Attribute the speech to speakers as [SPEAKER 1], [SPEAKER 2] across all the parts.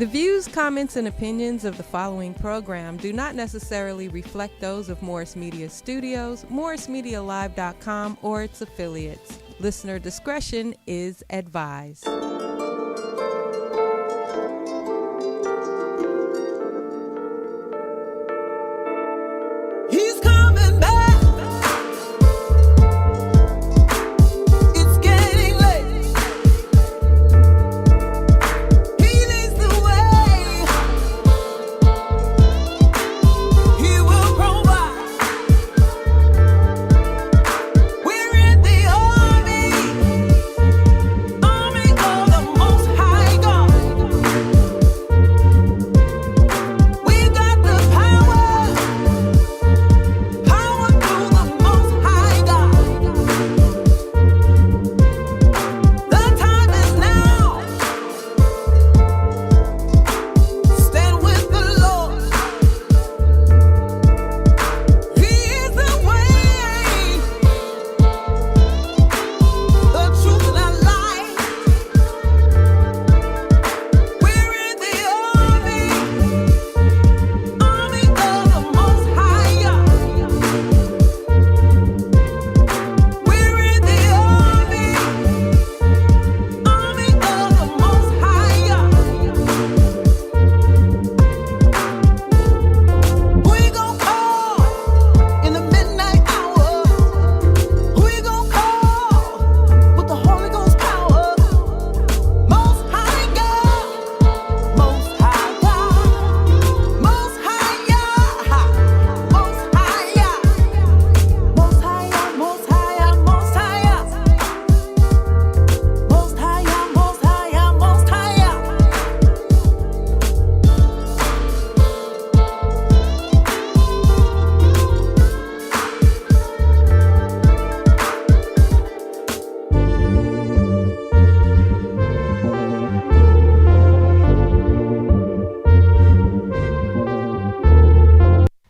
[SPEAKER 1] The views, comments, and opinions of the following program do not necessarily reflect those of Morris Media Studios, MorrisMediaLive.com, or its affiliates. Listener discretion is advised.
[SPEAKER 2] He's coming back. It's getting late. He leads the way. He will provide. We're in the army of the Most High God. We got the power through the Most High God. The time is now. Stand with the Lord. He is the way, the truth, and the light. We're in the army of the Most High God. We're in the army of the Most High God. We gon' call in the midnight hour. We gon' call with the Holy Ghost power. Most High God, Most High God, Most High God, Most High God, Most High God, Most High God, Most High God, Most High God, Most High God, Most High God.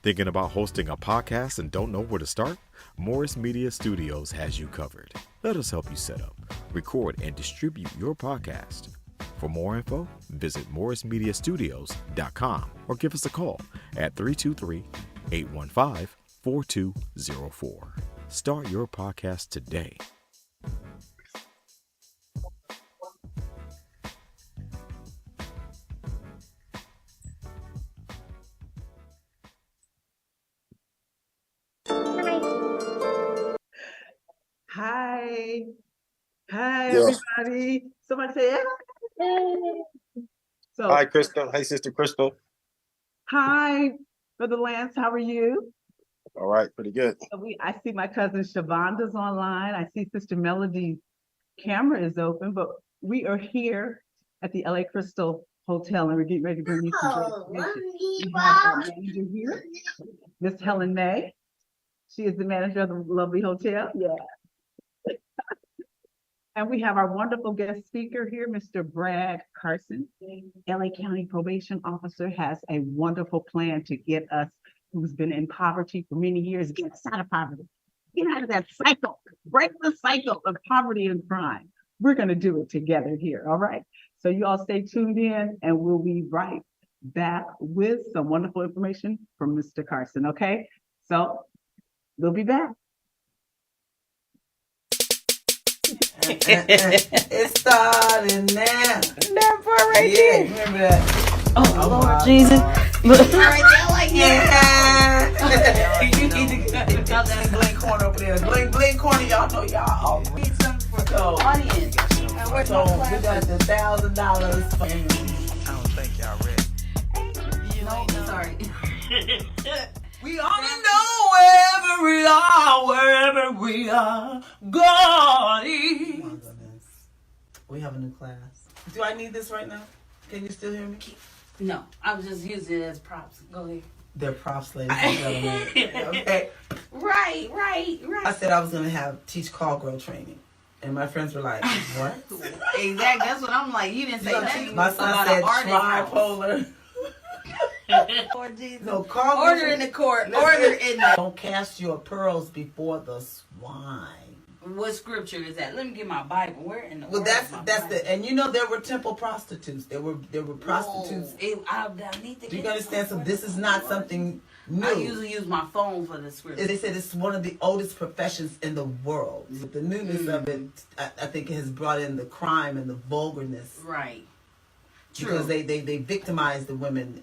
[SPEAKER 3] Thinking about hosting a podcast and don't know where to start? Morris Media Studios has you covered. Let us help you set up, record, and distribute your podcast. For more info, visit morrismediastudios.com or give us a call at 323-815-4204. Start your podcast today.
[SPEAKER 4] Hi. Hi,
[SPEAKER 5] Yeah.
[SPEAKER 4] everybody. Somebody say, hey. So,
[SPEAKER 5] Hi, Crystal. Hey, Sister Crystal.
[SPEAKER 4] hi, Brother Lance. How are you?
[SPEAKER 5] All right, pretty good.
[SPEAKER 4] I see my cousin Shavonda's online. I see Sister Melody's camera is open, but we are here at the LA Crystal Hotel, and we're getting ready to bring you some great information. We have our manager here, Miss Helen May. She is the manager of the lovely hotel. Yeah. And we have our wonderful guest speaker here, Mr. Brad Carson. LA County Probation Officer has a wonderful plan to get us, who's been in poverty for many years, get us out of poverty. Get out of that cycle, break the cycle of poverty and crime. We're gonna do it together here, all right? So you all stay tuned in and we'll be right back with some wonderful information from Mr. Carson, okay? So we'll be back.
[SPEAKER 2] It's starting now.
[SPEAKER 1] That part right
[SPEAKER 2] Yeah,
[SPEAKER 1] there.
[SPEAKER 2] remember that?
[SPEAKER 1] Oh, Lord Jesus.
[SPEAKER 2] Yeah. You need to cut that Glen Corner over there. Glen Corner, y'all know y'all all need something for the audience. So we got the $1,000.
[SPEAKER 6] I don't think y'all ready.
[SPEAKER 2] No, sorry. We only know wherever we are, God is. Oh my goodness. We have a new class. Do I need this right now? Can you still hear me?
[SPEAKER 7] No, I was just using it as props. Go ahead.
[SPEAKER 2] They're props, ladies and gentlemen. Okay.
[SPEAKER 7] Right.
[SPEAKER 2] I said I was gonna teach call girl training, and my friends were like, "What?"
[SPEAKER 7] Exactly. That's what I'm like. You didn't say nothing.
[SPEAKER 2] My son said tripolar.
[SPEAKER 7] Lord Jesus.
[SPEAKER 2] No, call
[SPEAKER 7] Order in the court.
[SPEAKER 2] Listen.
[SPEAKER 7] Order in the.
[SPEAKER 2] Don't cast your pearls before the swine.
[SPEAKER 7] What scripture is that? Let me get my Bible. Where in the
[SPEAKER 8] Well,
[SPEAKER 7] world
[SPEAKER 8] that's
[SPEAKER 7] is my
[SPEAKER 8] that's
[SPEAKER 7] Bible?
[SPEAKER 8] the, and you know there were temple prostitutes. There were prostitutes.
[SPEAKER 7] I need to
[SPEAKER 8] Do you
[SPEAKER 7] get
[SPEAKER 8] understand? So this is not something new.
[SPEAKER 7] I usually use my phone for the scripture.
[SPEAKER 8] They said it's one of the oldest professions in the world. The newness of it, I think, has brought in the crime and the vulgarness.
[SPEAKER 7] Right.
[SPEAKER 8] Because they victimize the women,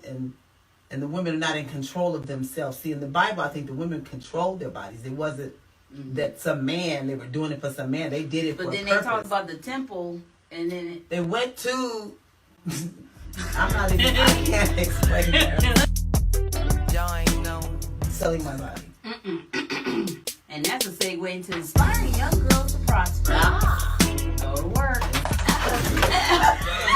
[SPEAKER 8] and the women are not in control of themselves. See, in the Bible, I think the women controlled their bodies. It wasn't that some man, they were doing it for some man. They did it for a purpose.
[SPEAKER 7] But then they talked about the temple, and then
[SPEAKER 8] they went to. I can't explain that.
[SPEAKER 6] Y'all ain't know.
[SPEAKER 8] Selling my body.
[SPEAKER 7] and that's a segue into inspiring young girls to prosper. Go to work.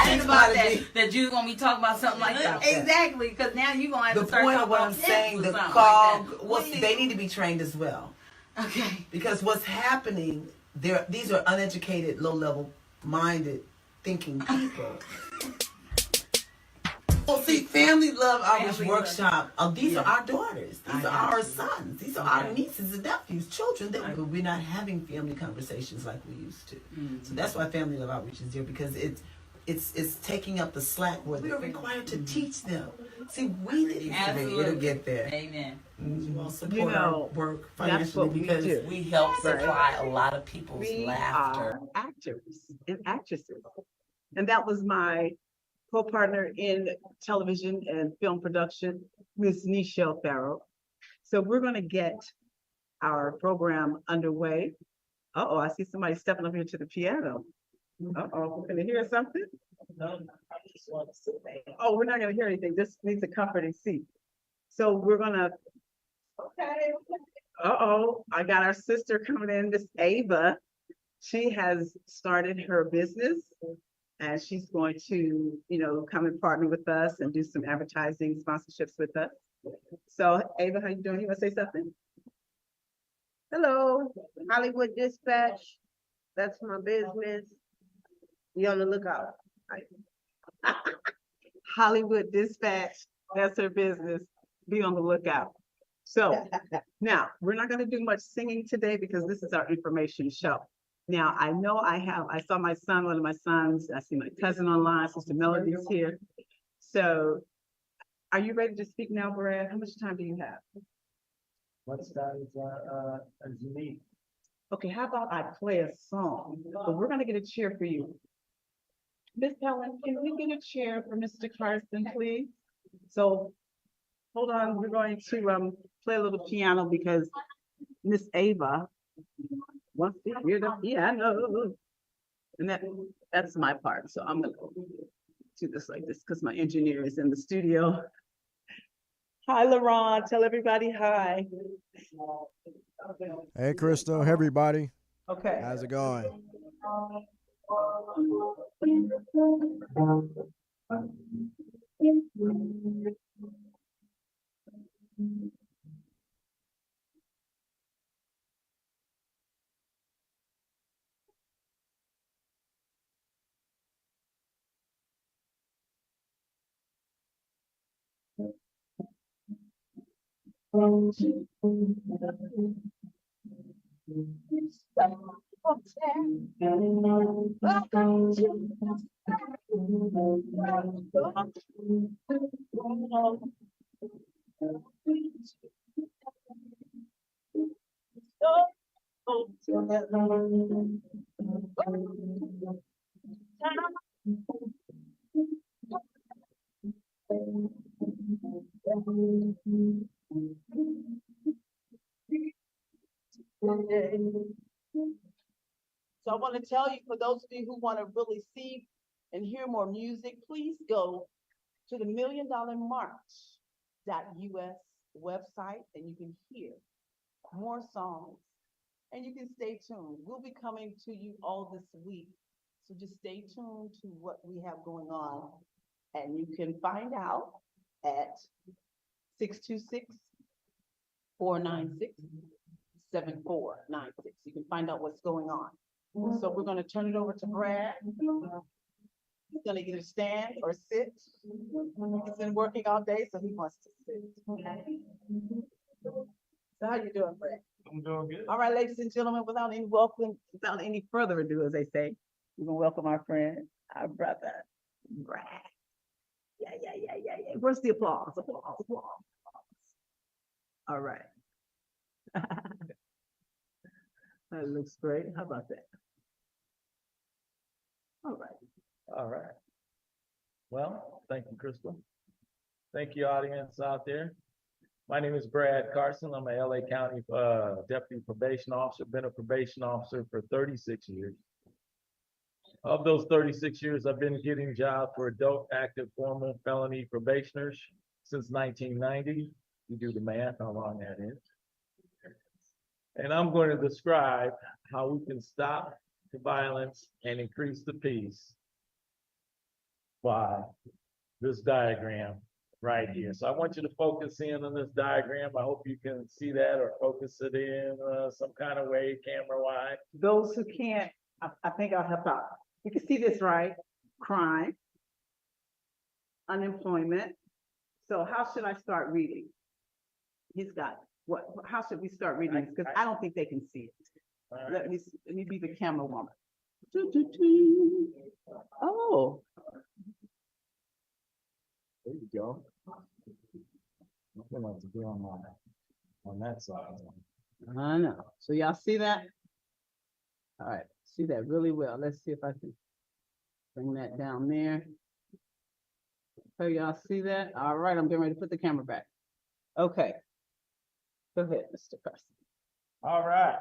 [SPEAKER 7] Think about that you're gonna be talking about something like that. Exactly, because now you're gonna have to start
[SPEAKER 8] the point
[SPEAKER 7] talking
[SPEAKER 8] of what
[SPEAKER 7] about
[SPEAKER 8] I'm saying, the
[SPEAKER 7] like
[SPEAKER 8] cog, they need to be trained as well.
[SPEAKER 7] Okay.
[SPEAKER 8] Because what's happening, these are uneducated, low-level minded, thinking people. Well, see, Family Love Outreach Workshop, these are our daughters. These are our sons. These are our nieces and nephews, children. But we're not having family conversations like we used to. So that's why Family Love Outreach is here, because it's taking up the slack where we are required to teach them. See, we didn't it'll get there.
[SPEAKER 7] Amen.
[SPEAKER 8] You all support our work financially because
[SPEAKER 9] we help supply a lot of people's laughter.
[SPEAKER 4] Are actors and actresses. And that was my co-partner in television and film production, Miss Nichelle Farrell. So we're going to get our program underway. Uh-oh, I see somebody stepping up here to the piano. Uh-oh, can you hear something? Oh, we're not going to hear anything. This needs a comforting seat. So we're going to, uh-oh, I got our sister coming in, Miss Ava. She has started her business. And she's going to, come and partner with us and do some advertising sponsorships with us. So, Ava, how you doing? You want to say something?
[SPEAKER 10] Hello, Hollywood Dispatch. That's my business. Be on the lookout.
[SPEAKER 4] Hollywood Dispatch. That's her business. Be on the lookout. So, now, we're not going to do much singing today because this is our information show. Now, I know I saw my son, one of my sons, I see my cousin online, Sister Melody's here. So are you ready to speak now, Brad? How much time do you have?
[SPEAKER 11] What's that? Is unique.
[SPEAKER 4] Okay, how about I play a song? But we're gonna get a cheer for you. Miss Helen, can we get a cheer for Mr. Carson, please? So hold on, we're going to play a little piano because Miss Ava wants to hear the piano. And that's my part. So I'm gonna do this like this because my engineer is in the studio. Hi, LaRon. Tell everybody hi.
[SPEAKER 12] Hey, Crystal. Hey, everybody.
[SPEAKER 4] Okay.
[SPEAKER 12] How's it going?
[SPEAKER 4] So I want to tell you, for those of you who want to really see and hear more music, please go to the MillionDollarMarch.us website and you can hear more songs and you can stay tuned. We'll be coming to you all this week. So just stay tuned to what we have going on. And you can find out at 626-496-7496. You can find out what's going on. So we're going to turn it over to Brad. He's going to either stand or sit. He's been working all day, so he wants to sit. So how you doing, Brad?
[SPEAKER 6] I'm doing good.
[SPEAKER 4] All right, ladies and gentlemen, without any further ado, as they say, we're gonna welcome our friend, our brother, Brad. Yeah. Where's the applause? Applause. All right. That looks great. How about that? All right.
[SPEAKER 11] All right. Well, thank you, Crystal. Thank you, audience out there. My name is Brad Carson. I'm a LA County Deputy Probation Officer, been a probation officer for 36 years. Of those 36 years, I've been getting jobs for adult active formal felony probationers since 1990. You do the math, how long that is. And I'm going to describe how we can stop the violence and increase the peace by this diagram right here. So I want you to focus in on this diagram. I hope you can see that or focus it in some kind of way, camera-wise.
[SPEAKER 4] Those who can't, I think I'll help out. You can see this, right? Crime, unemployment. So how should I start reading? He's got what? How should we start reading? Because I don't think they can see it.
[SPEAKER 11] All
[SPEAKER 4] Let
[SPEAKER 11] right.
[SPEAKER 4] me be the camera woman. Oh,
[SPEAKER 11] There you go. I feel like to be on that side.
[SPEAKER 4] I know. So y'all see that? All right, see that really well. Let's see if I can bring that down there. So y'all see that? All right, I'm getting ready to put the camera back. Okay. Go ahead, Mr. Carson.
[SPEAKER 11] All right.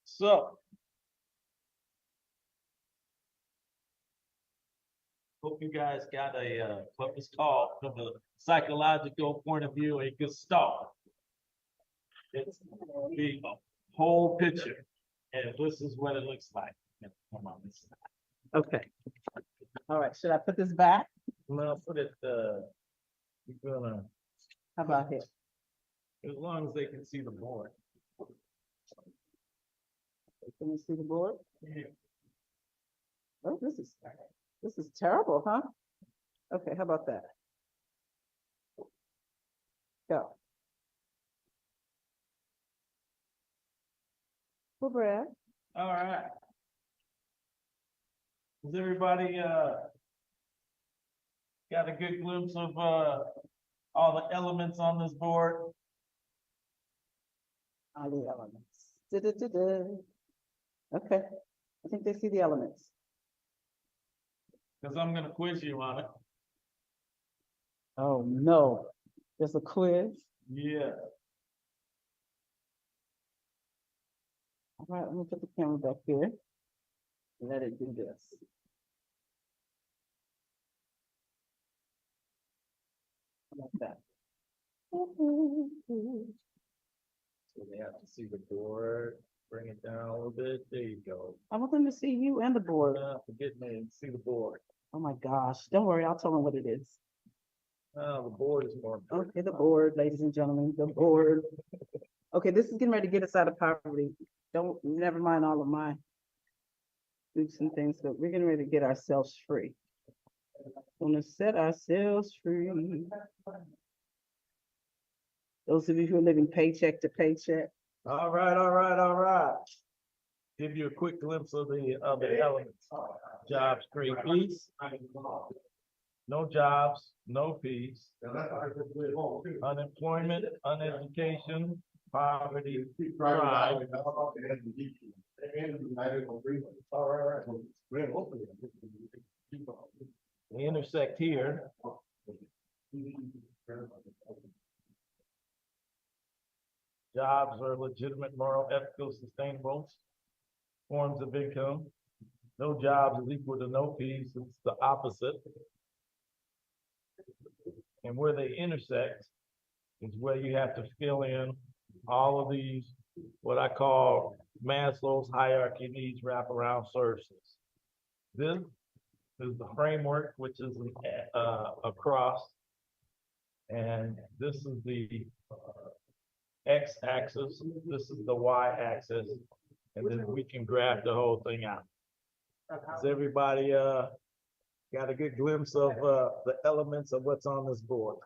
[SPEAKER 11] So. Hope you guys got a, what was called from a psychological point of view, a gestalt. It's the whole picture, and this is what it looks like. Come on, this side.
[SPEAKER 4] Okay. All right, should I put this back?
[SPEAKER 11] No, put it, you're gonna,
[SPEAKER 4] How about here?
[SPEAKER 11] as long as they can see the board.
[SPEAKER 4] Can you see the board?
[SPEAKER 11] Yeah.
[SPEAKER 4] Oh, this is terrible, huh? Okay, how about that? Go. Well, Brad.
[SPEAKER 11] All right. Does everybody got a good glimpse of all the elements on this board?
[SPEAKER 4] All the elements. Okay, I think they see the elements.
[SPEAKER 11] Because I'm gonna quiz you on it.
[SPEAKER 4] Oh, no, there's a quiz.
[SPEAKER 11] Yeah.
[SPEAKER 4] All right, let me put the camera back here. Let it do this. How about that?
[SPEAKER 11] So they have to see the board, bring it down a little bit. There you go.
[SPEAKER 4] I want them to see you and the board.
[SPEAKER 11] Forget me, see the board.
[SPEAKER 4] Oh my gosh, don't worry, I'll tell them what it is.
[SPEAKER 11] The board is more important.
[SPEAKER 4] Okay, the board, ladies and gentlemen, the board. Okay, this is getting ready to get us out of poverty. Never mind all of my oops and things, but we're getting ready to get ourselves free. Gonna set ourselves free. Those of you who are living paycheck to paycheck.
[SPEAKER 11] All right. Give you a quick glimpse of the elements. Jobs create peace. No jobs, no peace. Unemployment, uneducation, poverty, crime. They intersect here. Jobs are legitimate, moral, ethical, sustainable forms of income. No jobs is equal to no peace. It's the opposite. And where they intersect is where you have to fill in all of these, what I call Maslow's hierarchy needs wraparound services. This is the framework, which is across, and this is the x-axis, this is the y-axis, and then we can graph the whole thing out. Does everybody got a good glimpse of the elements of what's on this board?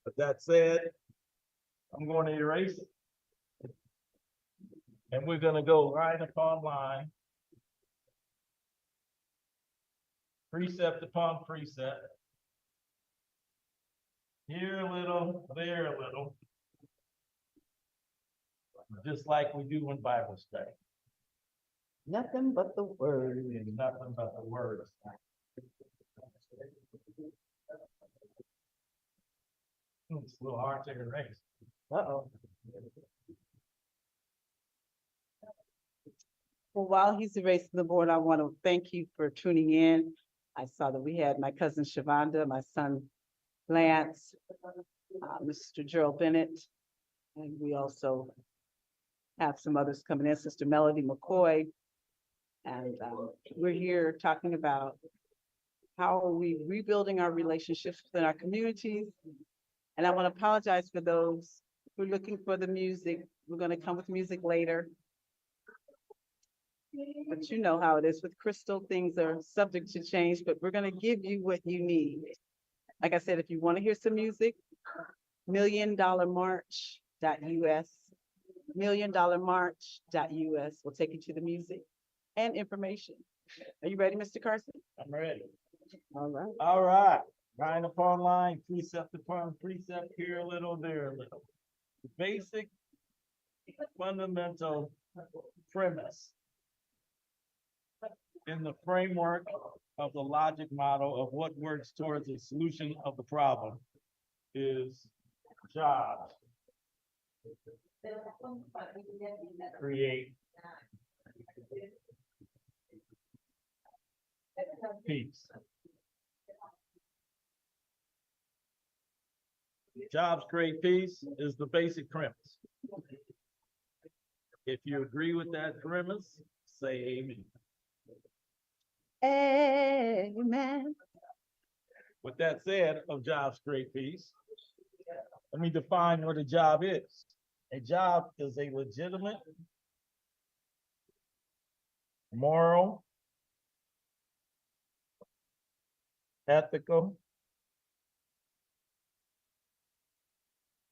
[SPEAKER 11] But that said, I'm going to erase it. And we're gonna go right upon line. Precept upon precept. Here a little, there a little. Just like we do in Bible study.
[SPEAKER 4] Nothing but the word.
[SPEAKER 11] Nothing but the words. It's a little hard to erase.
[SPEAKER 4] Uh-oh. Well, while he's erasing the board, I want to thank you for tuning in. I saw that we had my cousin Shavonda, my son Lance, Mr. Gerald Bennett, and we also have some others coming in, Sister Melody McCoy. And we're here talking about how are we rebuilding our relationships within our communities. And I want to apologize for those who are looking for the music. We're going to come with music later. But you know how it is with Crystal, things are subject to change, but we're going to give you what you need. Like I said, if you want to hear some music, milliondollarmarch.us, milliondollarmarch.us will take you to the music and information. Are you ready, Mr. Carson?
[SPEAKER 11] I'm ready.
[SPEAKER 4] All right.
[SPEAKER 11] All right. Line upon line, precept upon precept, here a little, there a little. The basic fundamental premise in the framework of the logic model of what works towards a solution of the problem is jobs create peace. Jobs create peace is the basic premise. If you agree with that premise, say amen.
[SPEAKER 4] Amen.
[SPEAKER 11] With that said, of jobs create peace, let me define what a job is. A job is a legitimate, moral, ethical,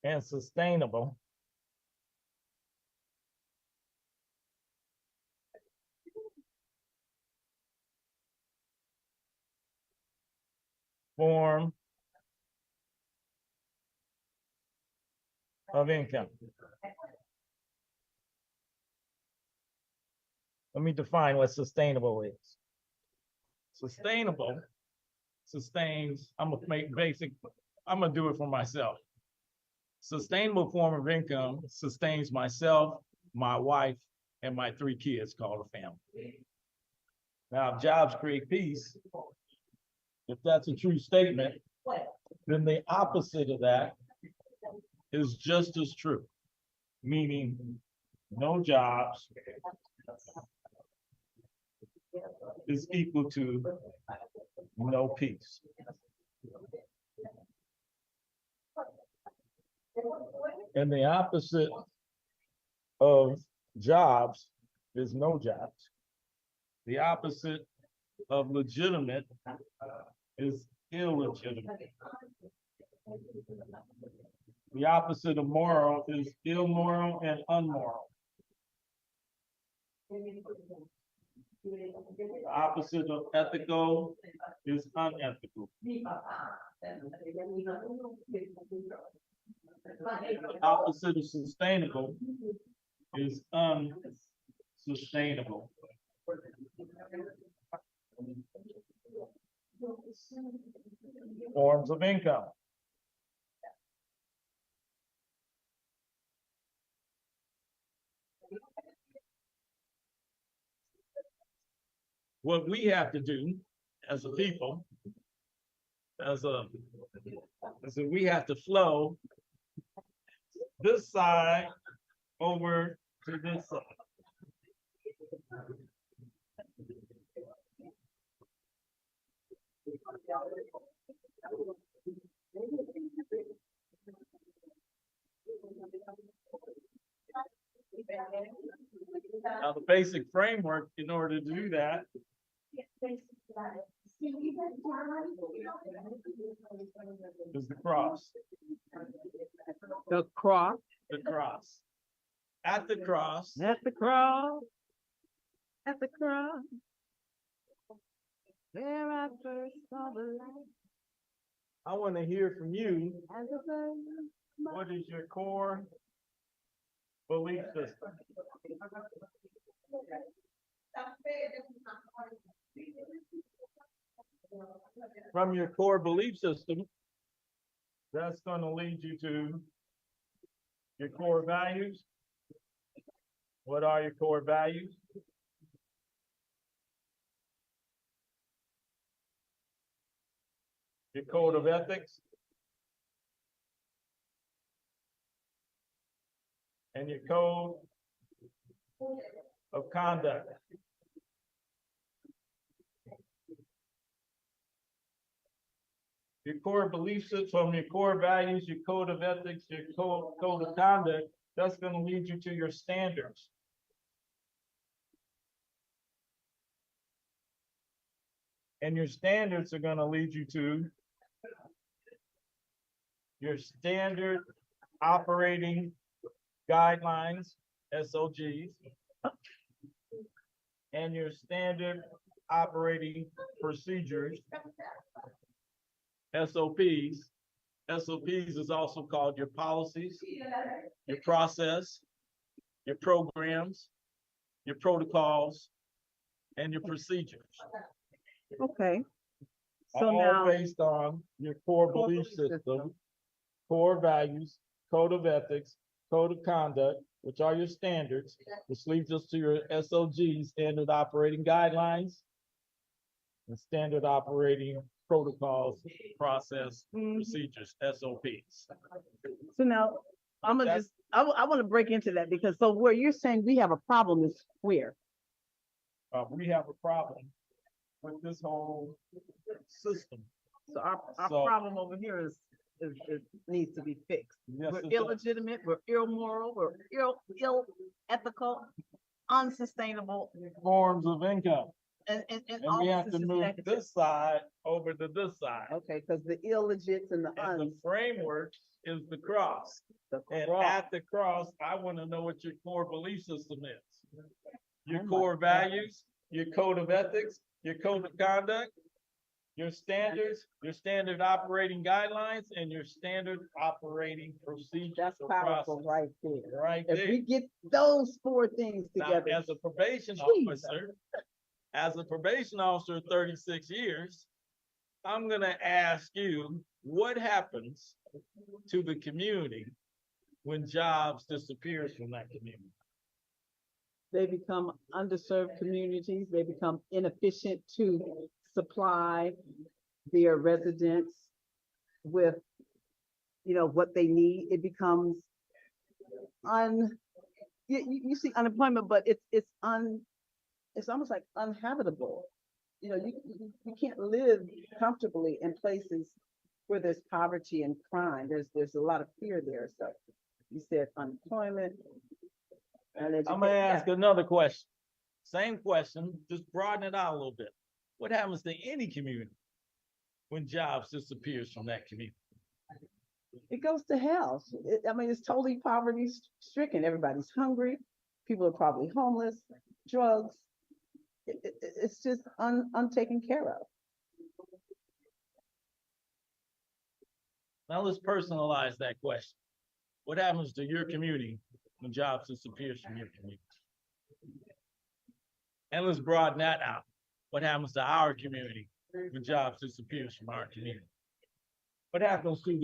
[SPEAKER 11] and sustainable form of income. Let me define what sustainable is. Sustainable sustains, I'm gonna make basic, I'm gonna do it for myself. Sustainable form of income sustains myself, my wife, and my 3 kids called a family. Now, if jobs create peace, if that's a true statement, then the opposite of that is just as true, meaning no jobs is equal to no peace. And the opposite of jobs is no jobs. The opposite of legitimate is illegitimate. The opposite of moral is immoral and unmoral. The opposite of ethical is unethical. The opposite of sustainable is unsustainable. Forms of income. What we have to do as a people, is we have to flow this side over to this side. Now, the basic framework in order to do that Is the cross.
[SPEAKER 4] The cross.
[SPEAKER 11] The cross. At the cross.
[SPEAKER 4] At the cross. At the cross. Where I first saw the light.
[SPEAKER 11] I want to hear from you.
[SPEAKER 4] As a virgin.
[SPEAKER 11] What is your core belief system? From your core belief system, that's going to lead you to your core values. What are your core values? Your code of ethics. And your code of conduct. Your core belief system, your core values, your code of ethics, your code of conduct, that's going to lead you to your standards. And your standards are going to lead you to your standard operating guidelines, SOGs, and your standard operating procedures, SOPs. SOPs is also called your policies, your process, your programs, your protocols, and your procedures.
[SPEAKER 4] Okay. So
[SPEAKER 11] All
[SPEAKER 4] now,
[SPEAKER 11] based on your core belief system, core values, code of ethics, code of conduct, which are your standards, which leads us to your SOGs, standard operating guidelines, and standard operating protocols, process, procedures, SOPs.
[SPEAKER 4] so now, I'm gonna just, I want to break into that because so where you're saying we have a problem is where?
[SPEAKER 11] We have a problem with this whole system.
[SPEAKER 4] So our
[SPEAKER 11] So-
[SPEAKER 4] problem over here is it needs to be fixed.
[SPEAKER 11] Yes,
[SPEAKER 4] We're
[SPEAKER 11] it does.
[SPEAKER 4] illegitimate, we're immoral, we're ill ethical, unsustainable,
[SPEAKER 11] Forms of income.
[SPEAKER 4] and
[SPEAKER 11] And
[SPEAKER 4] all
[SPEAKER 11] we
[SPEAKER 4] this
[SPEAKER 11] have
[SPEAKER 4] is
[SPEAKER 11] to
[SPEAKER 4] just
[SPEAKER 11] move
[SPEAKER 4] negative.
[SPEAKER 11] this side over to this side.
[SPEAKER 4] Okay, because the illegits and the
[SPEAKER 11] And the
[SPEAKER 4] uns.
[SPEAKER 11] framework is the cross.
[SPEAKER 4] The
[SPEAKER 11] And
[SPEAKER 4] cross.
[SPEAKER 11] at the cross, I want to know what your core belief system is. Your
[SPEAKER 4] Oh my
[SPEAKER 11] core
[SPEAKER 4] God.
[SPEAKER 11] values, your code of ethics, your code of conduct, your standards, your standard operating guidelines, and your standard operating procedures.
[SPEAKER 4] That's
[SPEAKER 11] or
[SPEAKER 4] powerful
[SPEAKER 11] process.
[SPEAKER 4] right there.
[SPEAKER 11] Right
[SPEAKER 4] If we
[SPEAKER 11] there.
[SPEAKER 4] get those four things
[SPEAKER 11] Now,
[SPEAKER 4] together.
[SPEAKER 11] as a probation
[SPEAKER 4] Jesus.
[SPEAKER 11] officer, as a probation officer, 36 years, I'm gonna ask you, what happens to the community when jobs disappears from that community?
[SPEAKER 4] They become underserved communities, they become inefficient to supply their residents with, what they need. It becomes you see unemployment, but it's almost like uninhabitable. You can't live comfortably in places where there's poverty and crime. There's a lot of fear there. So you said unemployment.
[SPEAKER 11] I'm gonna ask another question. Same question, just broaden it out a little bit. What happens to any community when jobs disappears from that community?
[SPEAKER 4] It goes to hell. It's totally poverty stricken. Everybody's hungry. People are probably homeless, drugs. It's just untaken care of.
[SPEAKER 11] Now let's personalize that question. What happens to your community when jobs disappears from your community? And let's broaden that out. What happens to our community when jobs disappears from our community? What happens to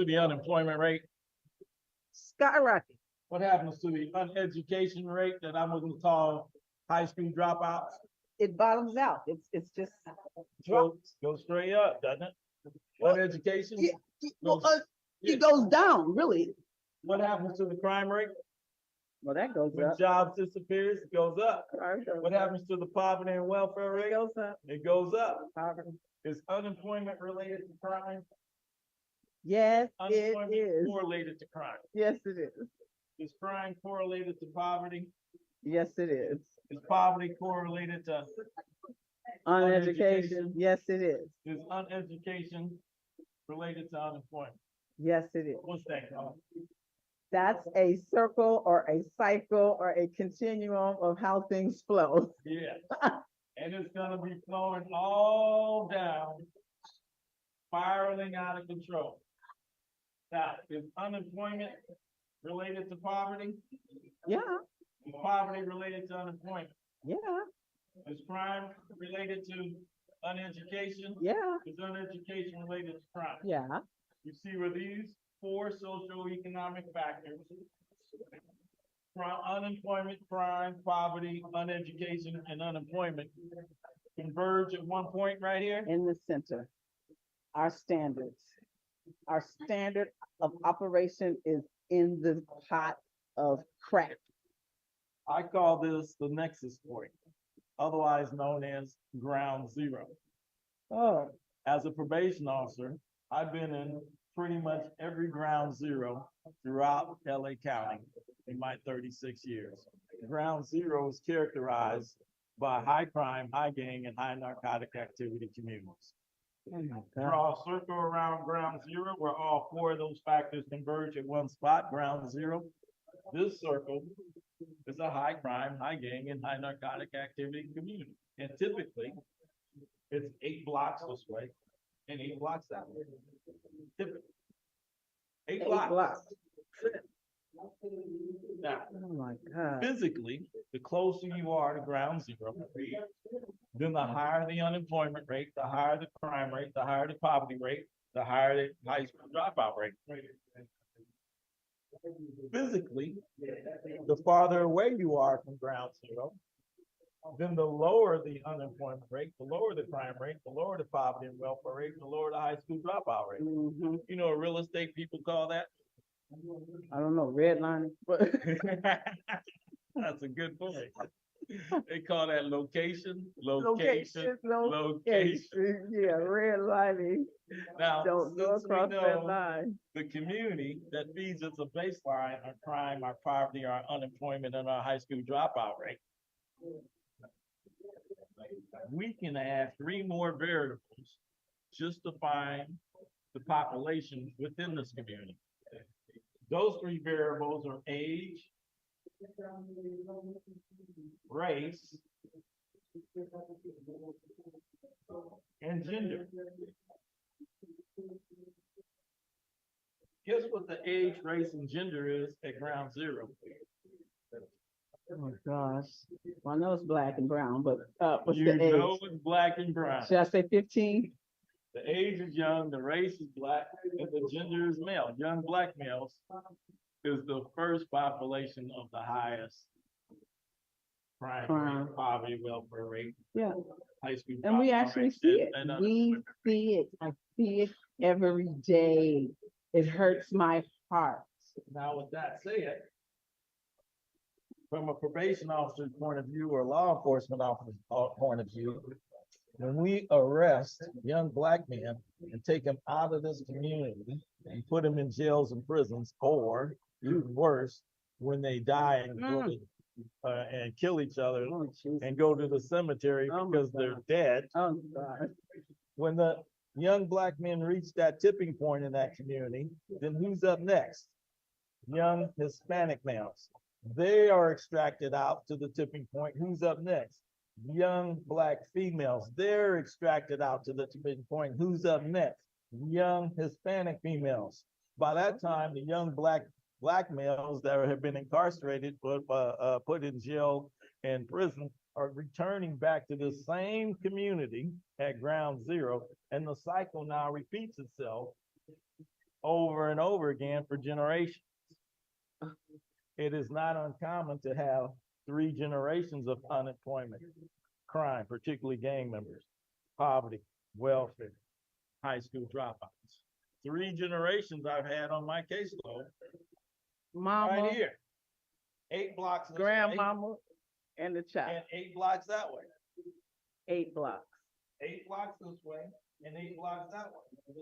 [SPEAKER 11] the unemployment rate?
[SPEAKER 4] Skyrocket.
[SPEAKER 11] What happens to the uneducation rate that I'm gonna call high school dropouts?
[SPEAKER 4] It bottoms out. It's just
[SPEAKER 11] Go straight up, doesn't it? Uneducation?
[SPEAKER 4] it goes down, really.
[SPEAKER 11] What happens to the crime rate?
[SPEAKER 4] Well, that goes
[SPEAKER 11] When
[SPEAKER 4] up.
[SPEAKER 11] jobs disappears, it goes up.
[SPEAKER 4] Crime goes
[SPEAKER 11] What
[SPEAKER 4] up.
[SPEAKER 11] happens to the poverty and welfare
[SPEAKER 4] It
[SPEAKER 11] rate?
[SPEAKER 4] goes up.
[SPEAKER 11] It goes up.
[SPEAKER 4] Poverty.
[SPEAKER 11] Is unemployment related to crime?
[SPEAKER 4] Yes, it
[SPEAKER 11] Unemployment
[SPEAKER 4] is.
[SPEAKER 11] correlated to crime.
[SPEAKER 4] Yes, it is.
[SPEAKER 11] Is crime correlated to poverty?
[SPEAKER 4] Yes, it is.
[SPEAKER 11] Is poverty correlated to
[SPEAKER 4] Uneducation, yes, it is.
[SPEAKER 11] Is uneducation related to unemployment?
[SPEAKER 4] Yes, it is.
[SPEAKER 11] What's that called?
[SPEAKER 4] That's a circle or a cycle or a continuum of how things flow.
[SPEAKER 11] Yeah. And it's gonna be flowing all down, spiraling out of control. Now, is unemployment related to poverty?
[SPEAKER 4] Yeah,
[SPEAKER 11] Is poverty related to unemployment?
[SPEAKER 4] yeah,
[SPEAKER 11] Is crime related to uneducation?
[SPEAKER 4] yeah,
[SPEAKER 11] Is uneducation related to crime?
[SPEAKER 4] yeah.
[SPEAKER 11] You see where these four socioeconomic factors, unemployment, crime, poverty, uneducation, and unemployment, converge at one point right here?
[SPEAKER 4] In the center, our standards. Our standard of operation is in the pot of crap.
[SPEAKER 11] I call this the nexus point, otherwise known as ground zero.
[SPEAKER 4] Oh,
[SPEAKER 11] As a probation officer, I've been in pretty much every ground zero throughout LA County in my 36 years. Ground zero is characterized by high crime, high gang, and high narcotic activity communities.
[SPEAKER 4] oh my God.
[SPEAKER 11] Draw a circle around ground zero where all four of those factors converge at one spot, ground zero. This circle is a high crime, high gang, and high narcotic activity community. And typically, it's 8 blocks this way and 8 blocks that way. Typically. 8 blocks. Now,
[SPEAKER 4] Oh my God.
[SPEAKER 11] physically, the closer you are to ground zero, then the higher the unemployment rate, the higher the crime rate, the higher the poverty rate, the higher the high school dropout rate. Physically, the farther away you are from ground zero, then the lower the unemployment rate, the lower the crime rate, the lower the poverty and welfare rate, the lower the high school dropout rate.
[SPEAKER 4] Mhm.
[SPEAKER 11] You know what real estate people call that?
[SPEAKER 4] I don't know, redlining, but
[SPEAKER 11] That's a good point. They call that location.
[SPEAKER 4] location. Yeah, redlining.
[SPEAKER 11] Now,
[SPEAKER 4] Don't go
[SPEAKER 11] since we
[SPEAKER 4] across that
[SPEAKER 11] know
[SPEAKER 4] line.
[SPEAKER 11] the community that feeds us a baseline on crime, our poverty, our unemployment, and our high school dropout rate, we can add 3 more variables just to find the population within this community. Those 3 variables are age, race, and gender. Guess what the age, race, and gender is at ground zero?
[SPEAKER 4] Oh my gosh. Well, I know it's black and brown, but what's
[SPEAKER 11] You
[SPEAKER 4] the age?
[SPEAKER 11] know it's black and brown.
[SPEAKER 4] Should I say 15?
[SPEAKER 11] The age is young, the race is black, and the gender is male. Young black males is the first population of the highest crime rate, poverty, welfare rate,
[SPEAKER 4] Yeah.
[SPEAKER 11] high school.
[SPEAKER 4] And we
[SPEAKER 11] dropout
[SPEAKER 4] actually
[SPEAKER 11] rate,
[SPEAKER 4] see it.
[SPEAKER 11] and
[SPEAKER 4] We see it. I see it every day. It hurts my heart.
[SPEAKER 11] Now, with that said, from a probation officer's point of view or law enforcement officer's point of view, when we arrest young black men and take them out of this community and put them in jails and prisons, or even worse, when they die and go to, and kill each other and go to the cemetery because they're dead.
[SPEAKER 4] Oh God.
[SPEAKER 11] When the young black men reach that tipping point in that community, then who's up next? Young Hispanic males. They are extracted out to the tipping point. Who's up next? Young black females. They're extracted out to the tipping point. Who's up next? Young Hispanic females. By that time, the young black males that have been incarcerated, put in jail and prison, are returning back to the same community at ground zero, and the cycle now repeats itself over and over again for generations. It is not uncommon to have 3 generations of unemployment, crime, particularly gang members, poverty, welfare, high school dropouts. 3 generations I've had on my caseload.
[SPEAKER 4] Mama,
[SPEAKER 11] Right here. 8 blocks. this way,
[SPEAKER 4] grandmama, and the child.
[SPEAKER 11] And 8 blocks that way.
[SPEAKER 4] 8 blocks.
[SPEAKER 11] 8 blocks this way and 8 blocks that way.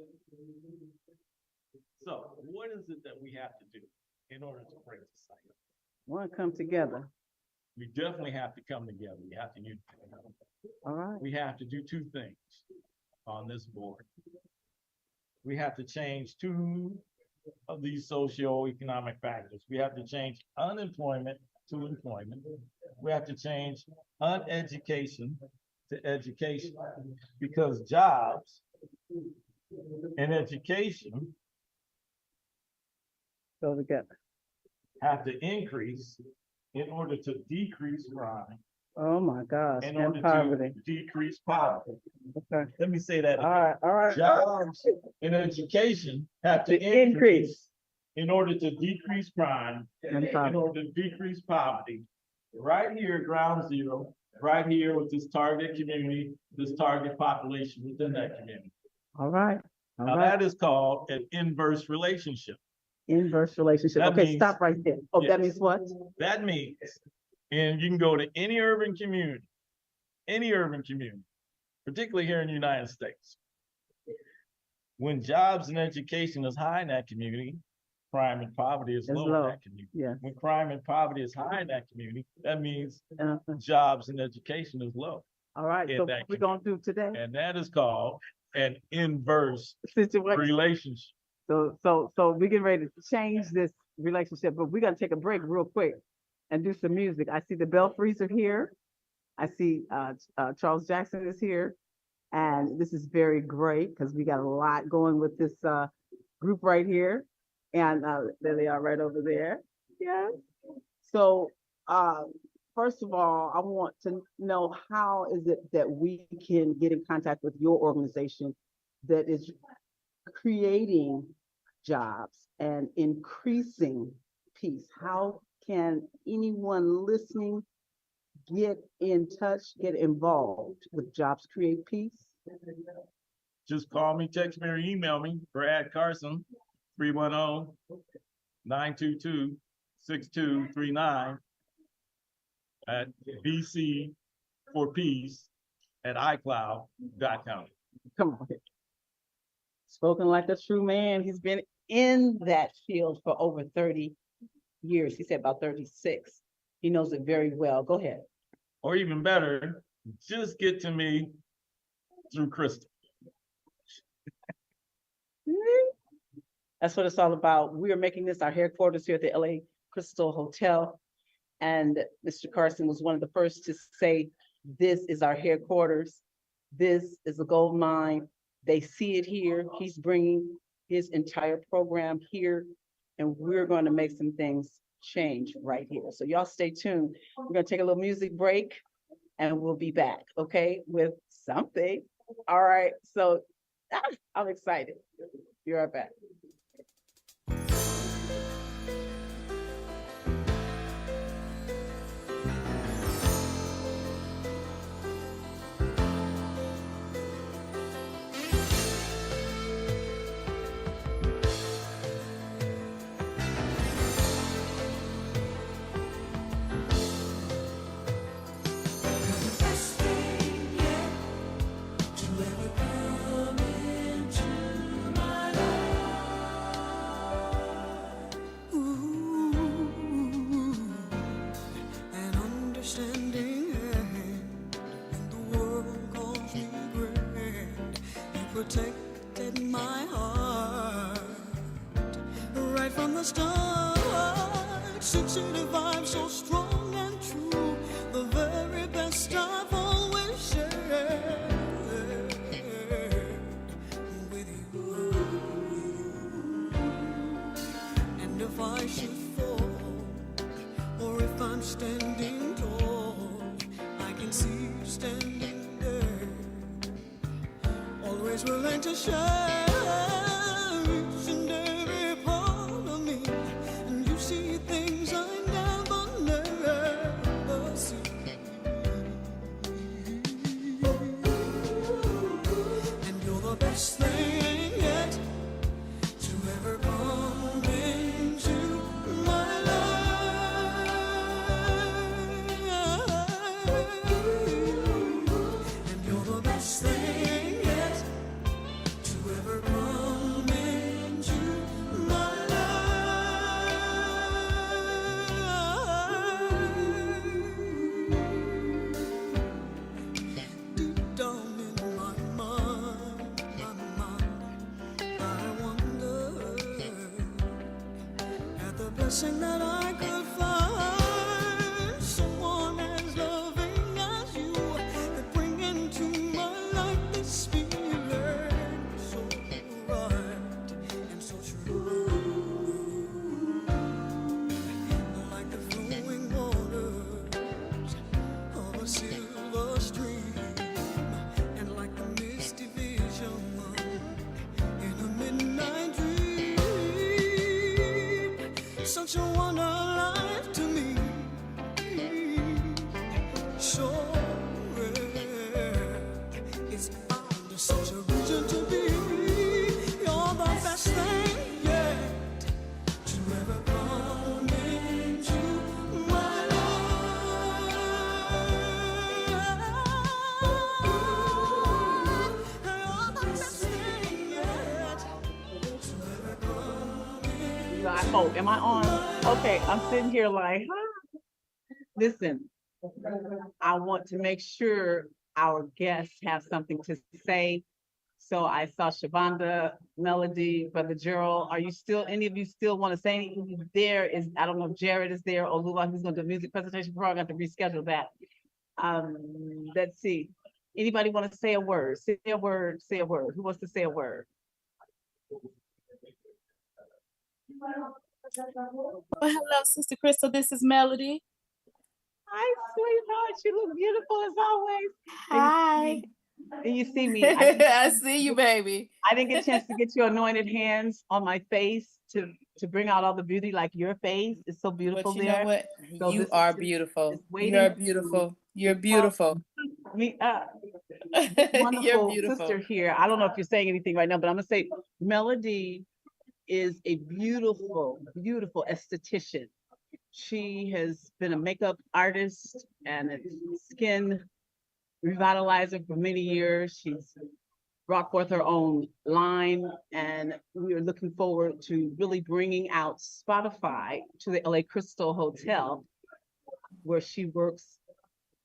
[SPEAKER 11] So what is it that we have to do in order to break the cycle?
[SPEAKER 4] Want to come together.
[SPEAKER 11] we definitely have to come together. We have to unite.
[SPEAKER 4] All right.
[SPEAKER 11] We have to do two things on this board. We have to change two of these socioeconomic factors. We have to change unemployment to employment. We have to change uneducation to education, because jobs and education
[SPEAKER 4] Go together.
[SPEAKER 11] have to increase in order to decrease crime,
[SPEAKER 4] Oh my gosh,
[SPEAKER 11] in
[SPEAKER 4] and
[SPEAKER 11] order
[SPEAKER 4] poverty.
[SPEAKER 11] to decrease poverty.
[SPEAKER 4] Okay.
[SPEAKER 11] Let me say that.
[SPEAKER 4] All right, all right.
[SPEAKER 11] Jobs and education have to
[SPEAKER 4] To increase.
[SPEAKER 11] in order to decrease crime,
[SPEAKER 4] And
[SPEAKER 11] in
[SPEAKER 4] poverty.
[SPEAKER 11] order to decrease poverty. Right here, ground zero, right here with this target community, this target population within that community.
[SPEAKER 4] All right. All
[SPEAKER 11] Now,
[SPEAKER 4] right.
[SPEAKER 11] that is called an inverse relationship.
[SPEAKER 4] Inverse relationship.
[SPEAKER 11] That
[SPEAKER 4] Okay,
[SPEAKER 11] means-
[SPEAKER 4] stop right there. Oh, that
[SPEAKER 11] Yes.
[SPEAKER 4] means what?
[SPEAKER 11] That means, and you can go to any urban community, particularly here in the United States. When jobs and education is high in that community, crime and poverty is
[SPEAKER 4] It's
[SPEAKER 11] low
[SPEAKER 4] low.
[SPEAKER 11] in that community.
[SPEAKER 4] Yeah.
[SPEAKER 11] When crime and poverty is high in that community, that means
[SPEAKER 4] Uh-huh.
[SPEAKER 11] jobs and education is low.
[SPEAKER 4] All right,
[SPEAKER 11] in
[SPEAKER 4] so
[SPEAKER 11] that
[SPEAKER 4] what we're gonna do today?
[SPEAKER 11] And that is called an inverse
[SPEAKER 4] Situation.
[SPEAKER 11] relationship.
[SPEAKER 4] So we getting ready to change this relationship, but we're gonna take a break real quick and do some music. I see the Belfries are here. I see Charles Jackson is here. And this is very great because we got a lot going with this group right here. And there they are right over there. Yeah. So first of all, I want to know, how is it that we can get in contact with your organization that is creating jobs and increasing peace? How can anyone listening get in touch, get involved with Jobs Create Peace?
[SPEAKER 11] Just call me, text me, or email me, Brad Carson, 310-922-6239 at bc4peace@icloud.com.
[SPEAKER 4] Come on. Spoken like a true man. He's been in that field for over 30 years. He said about 36. He knows it very well. Go ahead.
[SPEAKER 11] Or even better, just get to me through Crystal.
[SPEAKER 4] That's what it's all about. We are making this our headquarters here at the LA Crystal Hotel. And Mr. Carson was one of the first to say, this is our headquarters. This is a gold mine. They see it here. He's bringing his entire program here, and we're going to make some things change right here. So y'all stay tuned. We're going to take a little music break and we'll be back, okay, with something. All right. So I'm excited. Be right back.
[SPEAKER 2] Protected my heart right from the start. 685 so strong and true, the very best I've always shared with you. And if I should fall, or if I'm standing tall, I can see you standing there, always willing to share each and every part of me. And you see things I never see. And you're the best thing yet to ever come into my life. And you're the best thing yet to ever wishing that I could find someone as loving as you, that bring into my life this feeling so right and so true, like the flowing waters of a silver stream, and like the misty vision in a midnight dream. Such a wonder life to me. So rare. It's under such a reason to be. You're the best thing yet to ever come into my life. You're the best thing yet to ever come into
[SPEAKER 4] Oh, am I on? Okay, I'm sitting here like, huh? Listen, I want to make sure our guests have something to say. So I saw Shavonda, Melody, Brother Gerald. Are you still, any of you still want to say anything? There is, I don't know if Jared is there or Lula, who's going to do a music presentation before I got to reschedule that. Let's see. Anybody want to say a word? Say a word, say a word. Who wants to say a word?
[SPEAKER 12] Well, hello, Sister Crystal. This is Melody.
[SPEAKER 4] Hi, sweetheart. You look beautiful as always.
[SPEAKER 12] Hi.
[SPEAKER 4] And you see me.
[SPEAKER 12] I see you, baby.
[SPEAKER 4] I didn't get a chance to get your anointed hands on my face to bring out all the beauty like your face. It's so beautiful
[SPEAKER 12] But you
[SPEAKER 4] there.
[SPEAKER 12] know what?
[SPEAKER 4] So
[SPEAKER 12] You
[SPEAKER 4] this
[SPEAKER 12] are
[SPEAKER 4] is
[SPEAKER 12] beautiful.
[SPEAKER 4] waiting
[SPEAKER 12] You're
[SPEAKER 4] to
[SPEAKER 12] beautiful. You're beautiful.
[SPEAKER 4] me up.
[SPEAKER 12] You're
[SPEAKER 4] Wonderful
[SPEAKER 12] beautiful.
[SPEAKER 4] sister here. I don't know if you're saying anything right now, but I'm gonna say Melody is a beautiful, beautiful esthetician. She has been a makeup artist and a skin revitalizer for many years. She's brought forth her own line, and we are looking forward to really bringing out Spotify to the LA Crystal Hotel, where she works,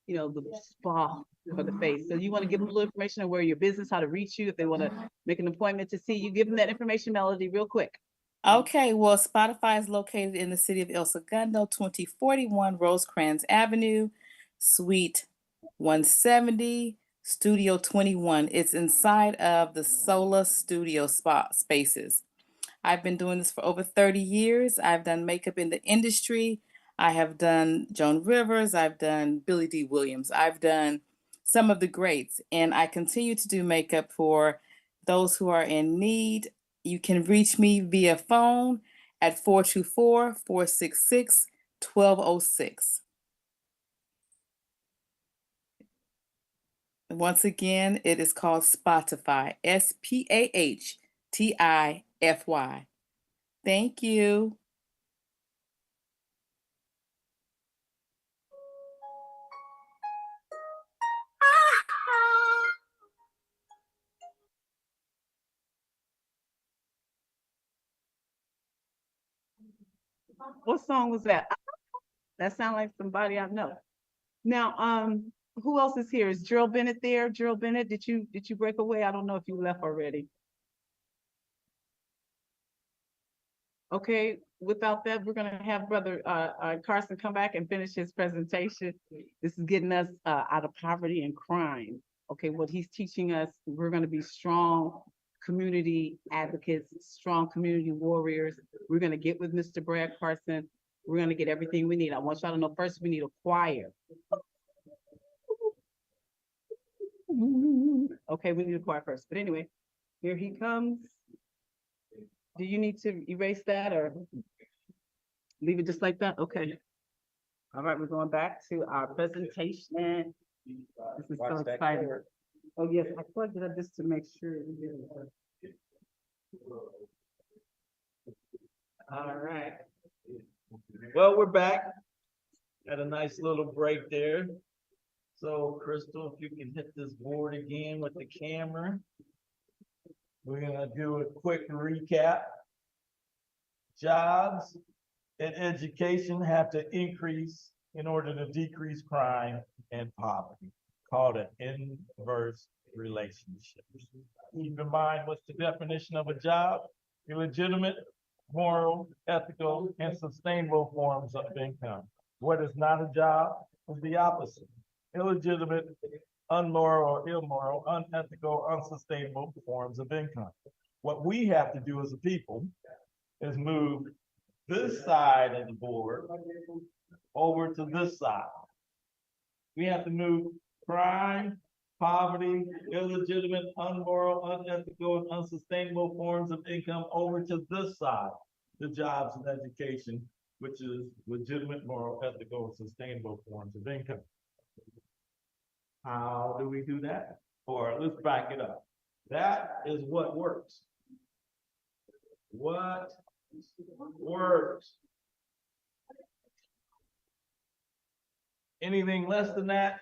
[SPEAKER 4] you know, the spa for the face. So you want to give them a little information on where your business, how to reach you, if they want to make an appointment to see you, give them that information, Melody, real quick.
[SPEAKER 12] Okay, well, Spotify is located in the city of El Segundo, 2041 Rosecrans Avenue, Suite 170, Studio 21. It's inside of the Sola Studio spaces. I've been doing this for over 30 years. I've done makeup in the industry. I have done Joan Rivers. I've done Billy D. Williams. I've done some of the greats, and I continue to do makeup for those who are in need. You can reach me via phone at 424-466-1206. Once again, it is called Spotify, Spahtify. Thank you.
[SPEAKER 4] What song was that? That sounds like somebody I know. Now, who else is here? Is Gerald Bennett there? Gerald Bennett, did you break away? I don't know if you left already. Okay, without that, we're gonna have Brother Carson come back and finish his presentation. This is getting us out of poverty and crime. Okay, what he's teaching us, we're gonna be strong community advocates, strong community warriors. We're gonna get with Mr. Brad Carson. We're gonna get everything we need. I want y'all to know first we need a choir. Okay, we need a choir first. But anyway, here he comes. Do you need to erase that or leave it just like that? Okay. All right, we're going back to our presentation. This is so exciting. Oh yes, I plugged it up just to make sure.
[SPEAKER 11] All right. Well, we're back. Had a nice little break there. So Crystal, if you can hit this board again with the camera. We're gonna do a quick recap. Jobs and education have to increase in order to decrease crime and poverty, called an inverse relationship. Keep in mind, what's the definition of a job? A legitimate moral, ethical, and sustainable forms of income. What is not a job is the opposite. Illegitimate, unmoral or immoral, unethical, unsustainable forms of income. What we have to do as a people is move this side of the board over to this side. We have to move crime, poverty, illegitimate, unmoral, unethical, and unsustainable forms of income over to this side, the jobs and education, which is legitimate, moral, ethical, and sustainable forms of income. How do we do that? Or let's back it up. That is what works. What works? Anything less than that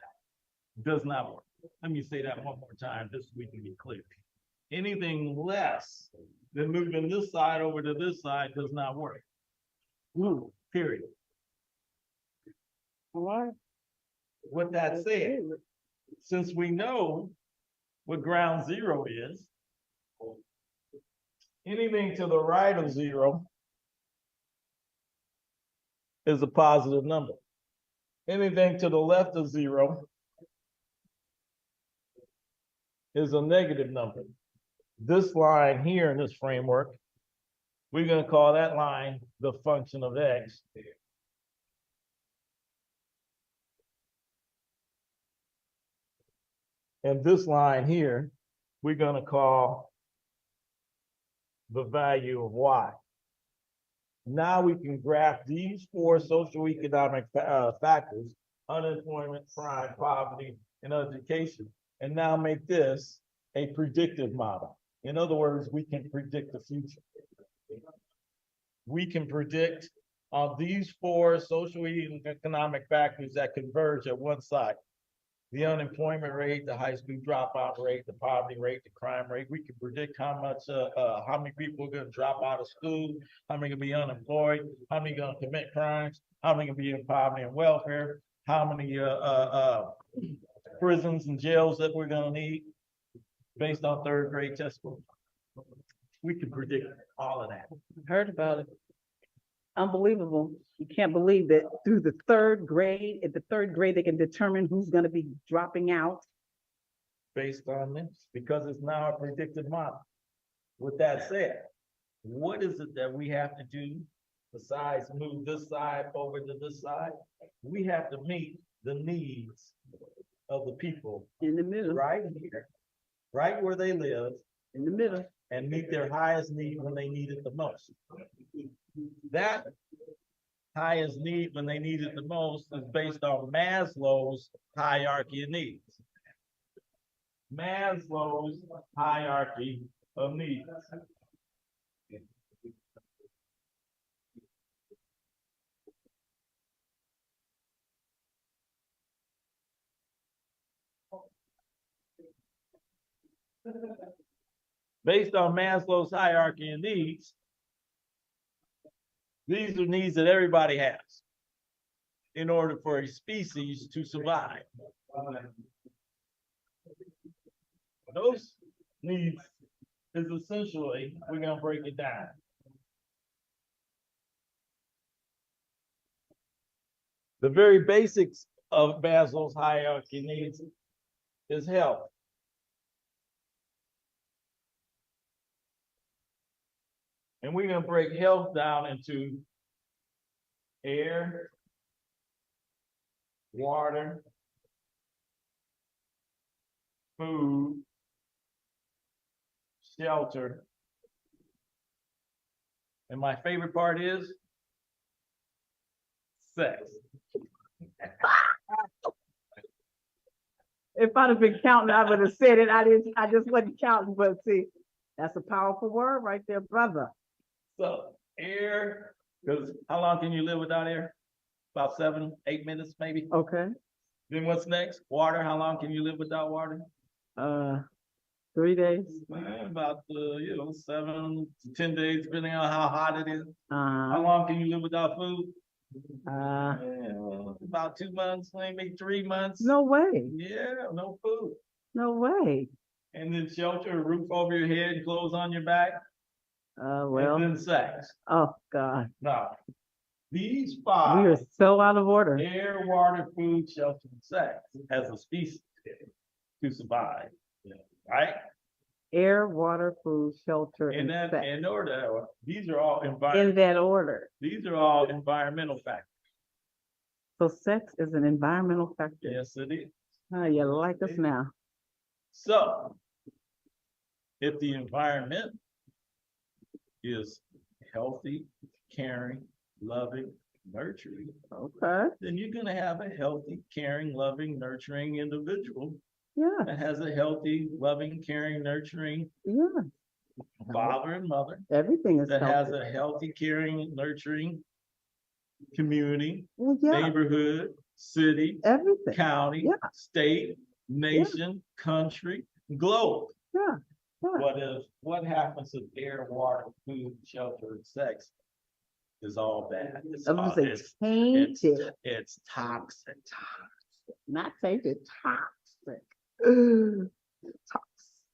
[SPEAKER 11] does not work. Let me say that one more time, just so we can be clear. Anything less than moving this side over to this side does not work. Period.
[SPEAKER 10] What?
[SPEAKER 11] With that said, since we know what ground zero is, anything to the right of zero is a positive number. Anything to the left of zero is a negative number. This line here in this framework, we're going to call that line the function of x. And this line here, we're going to call the value of y. Now we can graph these four socioeconomic factors: unemployment, crime, poverty, and education, and now make this a predictive model. In other words, we can predict the future. We can predict these four socioeconomic factors that converge at one side: the unemployment rate, the high school dropout rate, the poverty rate, the crime rate. We can predict how many people are going to drop out of school, how many going to be unemployed, how many going to commit crimes, how many going to be in poverty and welfare, how many prisons and jails that we're going to need based on third grade test scores. We can predict all of that.
[SPEAKER 4] Heard about it. Unbelievable. You can't believe that through the third grade, at the third grade, they can determine who's going to be dropping out.
[SPEAKER 11] Based on this, because it's now a predictive model. With that said, what is it that we have to do besides move this side over to this side? We have to meet the needs of the people
[SPEAKER 4] in the middle,
[SPEAKER 11] right here, right where they live,
[SPEAKER 4] in the middle,
[SPEAKER 11] and meet their highest need when they need it the most. That highest need when they need it the most is based on Maslow's hierarchy of needs. Maslow's hierarchy of needs. Based on Maslow's hierarchy of needs, these are needs that everybody has in order for a species to survive. Those needs is essentially, we're going to break it down. The very basics of Maslow's hierarchy of needs is health. And we're going to break health down into air, water, food, shelter. And my favorite part is sex.
[SPEAKER 4] If I'd have been counting, I would have said it. I just wasn't counting, but see, that's a powerful word right there, brother.
[SPEAKER 11] So air, because how long can you live without air? About 7, 8 minutes, maybe.
[SPEAKER 4] Okay.
[SPEAKER 11] Then what's next? Water. How long can you live without water?
[SPEAKER 4] 3 days.
[SPEAKER 11] About 7 to 10 days, depending on how hot it is. How long can you live without food? About 2 months, maybe 3 months.
[SPEAKER 4] No way.
[SPEAKER 11] Yeah, no food.
[SPEAKER 4] No way.
[SPEAKER 11] And then shelter, a roof over your head, clothes on your back.
[SPEAKER 4] Well,
[SPEAKER 11] and then sex.
[SPEAKER 4] oh, God,
[SPEAKER 11] Now, these
[SPEAKER 4] we are
[SPEAKER 11] five,
[SPEAKER 4] so out of order.
[SPEAKER 11] air, water, food, shelter, and sex, as a species to survive, right?
[SPEAKER 4] Air, water, food, shelter,
[SPEAKER 11] And
[SPEAKER 4] and
[SPEAKER 11] then,
[SPEAKER 4] sex.
[SPEAKER 11] in order, these are all
[SPEAKER 4] In that order.
[SPEAKER 11] these are all environmental factors.
[SPEAKER 4] So sex is an environmental factor.
[SPEAKER 11] Yes, it is.
[SPEAKER 4] Oh, you like us now.
[SPEAKER 11] So, if the environment is healthy, caring, loving, nurturing,
[SPEAKER 4] Okay,
[SPEAKER 11] then you're gonna have a healthy, caring, loving, nurturing individual
[SPEAKER 4] yeah,
[SPEAKER 11] that has a healthy, loving, caring, nurturing
[SPEAKER 4] yeah.
[SPEAKER 11] father and mother,
[SPEAKER 4] Everything is
[SPEAKER 11] that has
[SPEAKER 4] healthy.
[SPEAKER 11] a healthy, caring, nurturing community,
[SPEAKER 4] Well, yeah,
[SPEAKER 11] neighborhood, city,
[SPEAKER 4] everything.
[SPEAKER 11] county,
[SPEAKER 4] Yeah.
[SPEAKER 11] state, nation, country, globe.
[SPEAKER 4] Yeah, yeah.
[SPEAKER 11] What happens if air, water, food, shelter, and sex is all bad? It's
[SPEAKER 4] I was
[SPEAKER 11] all-
[SPEAKER 4] gonna say tainted,
[SPEAKER 11] it's toxic.
[SPEAKER 4] not tainted, toxic. Toxic.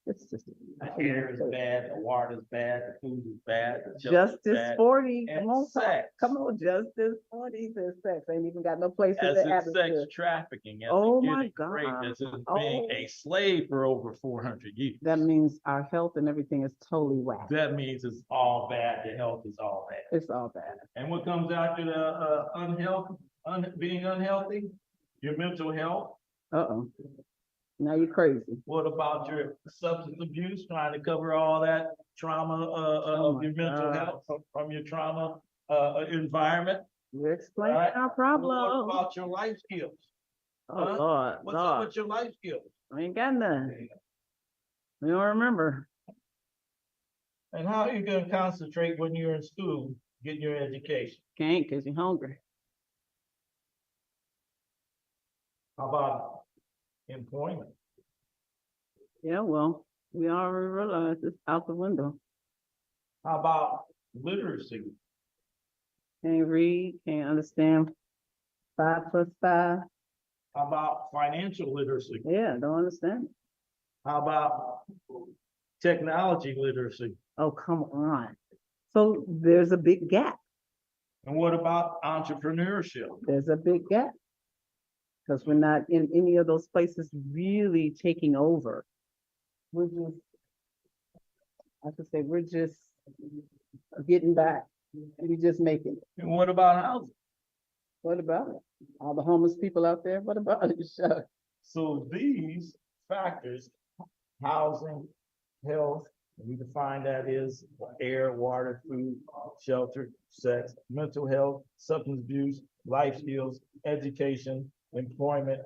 [SPEAKER 4] It's just.
[SPEAKER 11] The air is bad, the water is bad, the food is bad, the shelter is
[SPEAKER 4] Justice
[SPEAKER 11] bad.
[SPEAKER 4] 40,
[SPEAKER 11] and
[SPEAKER 4] come on,
[SPEAKER 11] sex.
[SPEAKER 4] come on, Justice 40 says sex, ain't even got no place in
[SPEAKER 11] As
[SPEAKER 4] the
[SPEAKER 11] in sex
[SPEAKER 4] atmosphere.
[SPEAKER 11] trafficking, as
[SPEAKER 4] Oh
[SPEAKER 11] in
[SPEAKER 4] my
[SPEAKER 11] getting raped,
[SPEAKER 4] God.
[SPEAKER 11] as in
[SPEAKER 4] Oh.
[SPEAKER 11] being a slave for over 400 years.
[SPEAKER 4] That means our health and everything is totally whack.
[SPEAKER 11] That means it's all bad, the health is all bad.
[SPEAKER 4] It's all bad.
[SPEAKER 11] And what comes after the being unhealthy? Your mental health.
[SPEAKER 4] Uh-oh. Now you're crazy.
[SPEAKER 11] What about your substance abuse, trying to cover all that trauma
[SPEAKER 4] Oh
[SPEAKER 11] of your
[SPEAKER 4] my
[SPEAKER 11] mental
[SPEAKER 4] God.
[SPEAKER 11] health from your trauma environment?
[SPEAKER 4] You're explaining
[SPEAKER 11] Right.
[SPEAKER 4] our
[SPEAKER 11] What
[SPEAKER 4] problem.
[SPEAKER 11] about your life skills?
[SPEAKER 4] Oh,
[SPEAKER 11] huh?
[SPEAKER 4] Lord,
[SPEAKER 11] What's up
[SPEAKER 4] Lord.
[SPEAKER 11] with your life skills?
[SPEAKER 4] I ain't got none. We don't remember.
[SPEAKER 11] And how are you gonna concentrate when you're in school, getting your education?
[SPEAKER 4] Can't, cause you're hungry.
[SPEAKER 11] How about employment?
[SPEAKER 4] Yeah, well, we already realized it's out the window.
[SPEAKER 11] How about literacy?
[SPEAKER 4] Can't read, can't understand 5 + 5.
[SPEAKER 11] How about financial literacy?
[SPEAKER 4] Yeah, don't understand.
[SPEAKER 11] How about technology literacy?
[SPEAKER 4] Oh, come on. So there's a big gap.
[SPEAKER 11] And what about entrepreneurship?
[SPEAKER 4] There's a big gap. Because we're not in any of those places really taking over. We're just, I should say, we're just getting back. We're just making it.
[SPEAKER 11] And what about housing?
[SPEAKER 4] What about it? All the homeless people out there, what about it? Shucks.
[SPEAKER 11] So these factors, housing, health, we define that as air, water, food, shelter, sex, mental health, substance abuse, life skills, education, employment,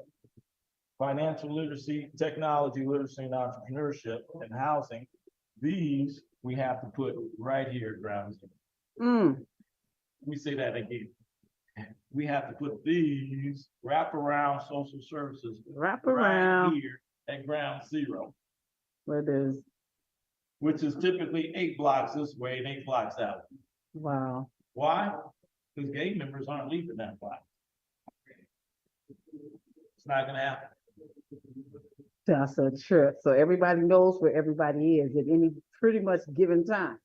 [SPEAKER 11] financial literacy, technology literacy, and entrepreneurship, and housing. These we have to put right here at ground zero.
[SPEAKER 4] Mm,
[SPEAKER 11] Let me say that again. We have to put these wraparound social services
[SPEAKER 4] wrap
[SPEAKER 11] right
[SPEAKER 4] around
[SPEAKER 11] here at ground zero,
[SPEAKER 4] where there's,
[SPEAKER 11] which is typically 8 blocks this way and 8 blocks that way.
[SPEAKER 4] wow.
[SPEAKER 11] Why? Because gay members aren't leaving that block. It's not gonna happen.
[SPEAKER 4] That's a trip. So everybody knows where everybody is at any pretty much given time.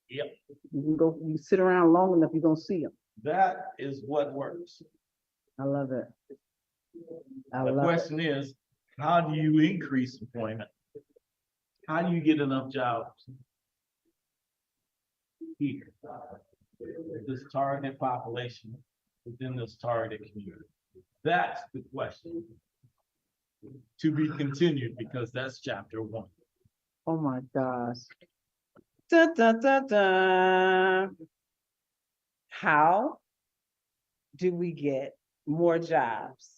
[SPEAKER 11] Yep.
[SPEAKER 4] You can go, you sit around long enough, you're gonna see them.
[SPEAKER 11] That is what works.
[SPEAKER 4] I love it. I
[SPEAKER 11] The
[SPEAKER 4] love it.
[SPEAKER 11] question is, how do you increase employment? How do you get enough jobs here? This target population within this target community. That's the question. To be continued, because that's chapter 1.
[SPEAKER 4] Oh my gosh. Da, da, da, da. How do we get more jobs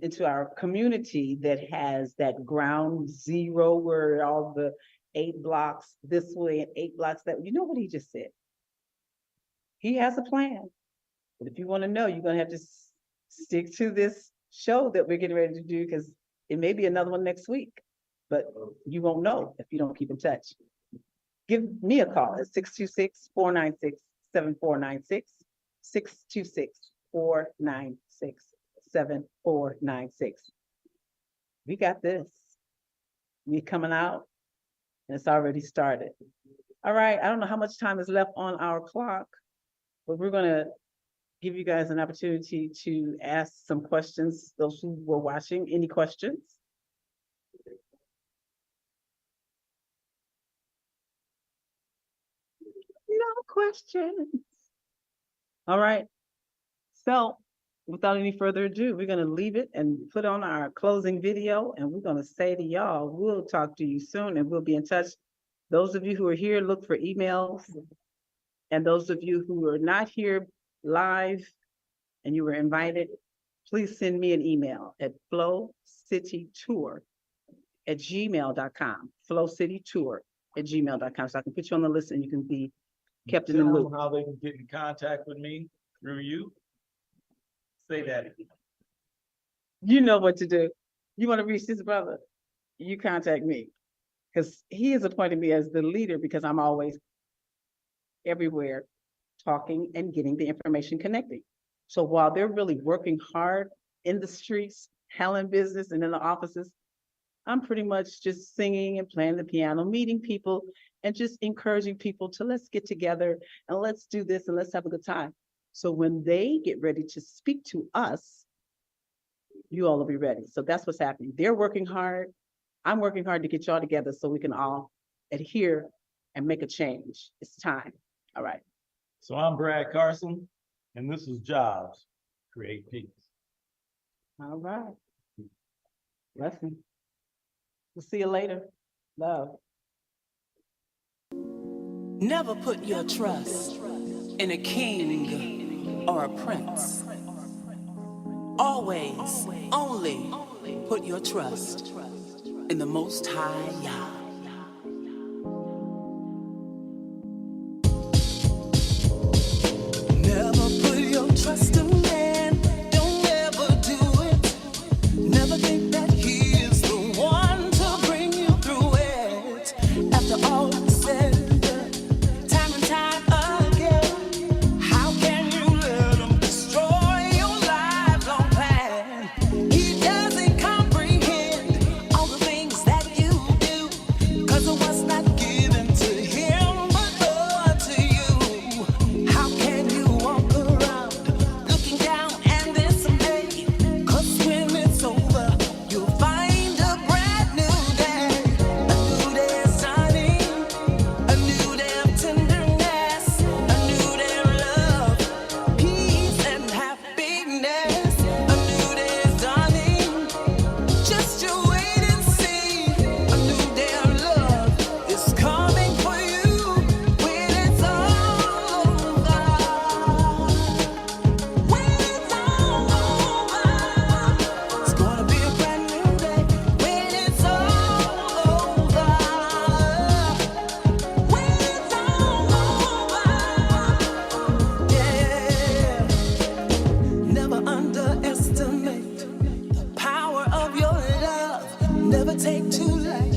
[SPEAKER 4] into our community that has that ground zero where all the 8 blocks this way and 8 blocks that, you know what he just said? He has a plan. But if you want to know, you're going to have to stick to this show that we're getting ready to do, because it may be another one next week, but you won't know if you don't keep in touch. Give me a call at 626-496-7496, 626-496-7496. We got this. We coming out, and it's already started. All right, I don't know how much time is left on our clock, but we're gonna give you guys an opportunity to ask some questions, those who were watching. Any questions? No questions. All right. So without any further ado, we're gonna leave it and put on our closing video, and we're gonna say to y'all, we'll talk to you soon and we'll be in touch. Those of you who are here, look for emails. And those of you who are not here live and you were invited, please send me an email at flowcitytour@gmail.com, flowcitytour@gmail.com, so I can put you on the list and you can be kept in the
[SPEAKER 11] Tell
[SPEAKER 4] loop.
[SPEAKER 11] them how they can get in contact with me through you. Say that again.
[SPEAKER 4] You know what to do. You want to reach this brother, you contact me. Because he has appointed me as the leader because I'm always everywhere talking and getting the information connecting. So while they're really working hard in the streets, handling business and in the offices, I'm pretty much just singing and playing the piano, meeting people and just encouraging people to let's get together and let's do this and let's have a good time. So when they get ready to speak to us, you all will be ready. So that's what's happening. They're working hard. I'm working hard to get y'all together so we can all adhere and make a change. It's time. All right.
[SPEAKER 11] So I'm Brad Carson, and this is Jobs, Create Peace.
[SPEAKER 4] All right. Blessing. We'll see you later. Love.
[SPEAKER 13] Never put your trust in a king or a prince. Always, only put your trust in the Most High Yah. Never put your trust in man, don't ever do it. Never think that he is the one to bring you through it. After all is said and done, time and time again, how can you let him destroy your lifelong plan? He doesn't comprehend all the things that you do, 'cause of what's not given to him but Lord to you. How can you walk around looking down and dismayed? 'Cause when it's over, you'll find a brand new day. A new day is dawning, a new day of tenderness, a new day of love, peace and happiness. A new day is dawning, just you wait and see. A new day of love is coming for you when it's all over. When it's all over, it's gonna be a brand new day. When it's all over, when it's all over, yeah. Never underestimate the power of your love. Never take too light